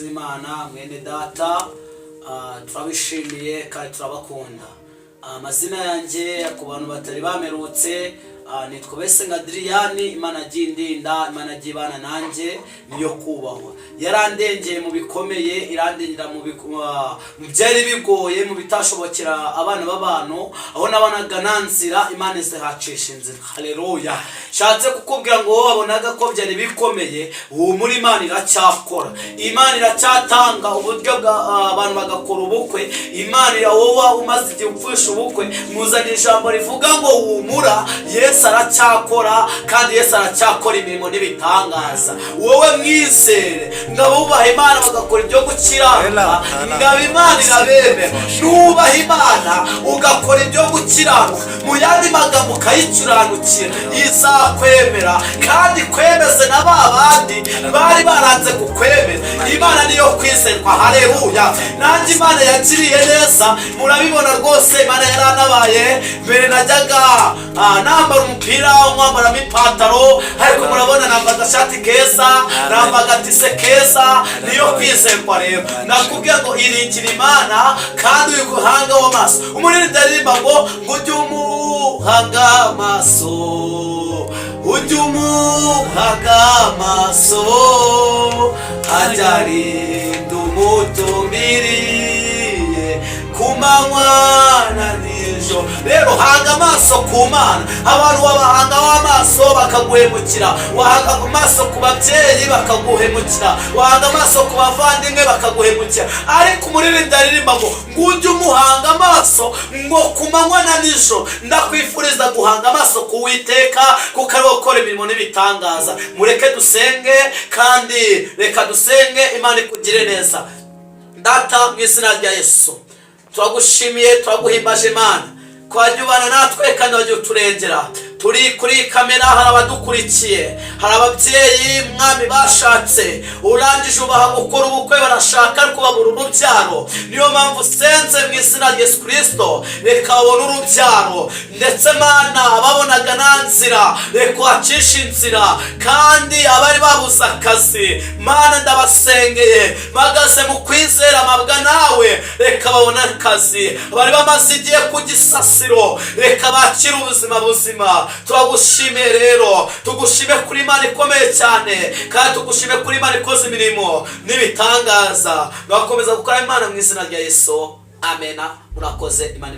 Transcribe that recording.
z'Imana mwene data, turabishimiye kandi turabakunda. Amazina yanjye ku bantu batari bamerutse nitwa Besenga Adrien. Imana gindinda, Imana gibana nanjye niyo kubahwa. Yarandengeye mu bikomeye, irandengera mu byari bigoye, mu bitashobokera abana b'abantu, aho nabanaga nanzira Imana izahacisha inzira. Haleluya. Shatse kukubwira ngo wabonaga ko byari bikomeye, uwo muri Imana iracyakora. Imana iracyatanga uburyo abantu bagakora ubukwe. Imana wowe umaze igihe upfusha ubukwe, muzana ijambo rivuga ngo humura, Yesu aracyakora kandi Yesu aracyakora imirimo n'ibitangaza. Wowe mwizere, ngabubaha Imana bagakora ibyo gukiranuka, ngaba Imana irabemera. Nubaha Imana ugakora ibyo gukiranuka, mu yandi magambo ukayicuranukira, izakwemera kandi kwemeze na babandi bari baranze kukwemera. Imana niyo kwizerwa. Haleluya. Nanjye Imana yagiriye neza, murabibona rwose. Imana yaranabaye mbere najyaga nambara umupira umwambaramo ipantaro, ariko murabona nambaga agashati keza, nambaga tise keza. Niyo kwizerwa rero. Nakubwiye ngo iringira Imana kandi uyiguhanga w'amaso. Umunini ndaririmba ngo ujye umuhanga amaso, ujye umuhanga amaso, ajya arinda umutumiriye ku manywa na nijoro. Rero hanga amaso ku Mana. Abantu babahanga amaso bakaguhemukira, wahanga amaso ku babyeyi bakaguhemukira, wahanga amaso ku bavandimwe bakaguhemukira. Ariko umuririmbyi ndaririmba ngo ujye umuhanga amaso ngo ku manywa na nijoro. Ndakwifuriza guhanga amaso ku Uwiteka, kuko ari gukora imirimo n'ibitangaza. Mureke dusenge, kandi reka dusenge Imana ikugire neza. Data, mu izina rya Yesu turagushimiye, turaguhimbaje Imana ko wajya ubana natwe kandi wajya uturengera. Turi kuri kamera, hari abadukurikiye, hari ababyeyi mwami bashatse, urangije ubaha gukora ubukwe, barashaka ariko babura urubyaro. Niyo mpamvu senze mu izina rya Yesu Kristo, reka babone urubyaro. Ndetse Mana, ababonaga nanzira reka wacisha inzira, kandi abari babuze akazi Mana ndabasengeye, bagaze mu kwizera mabwa nawe, reka babone akazi. Abari bamaze igihe ku gisasiro, reka bakire ubuzima buzima. Turagushimiye rero, tugushime kuri Imana ikomeye cyane, kandi tugushime kuri Imana ikoze imirimo n'ibitangaza. Ngakomeza gukora Imana mu izina rya Yesu. Amena. Murakoze. Imana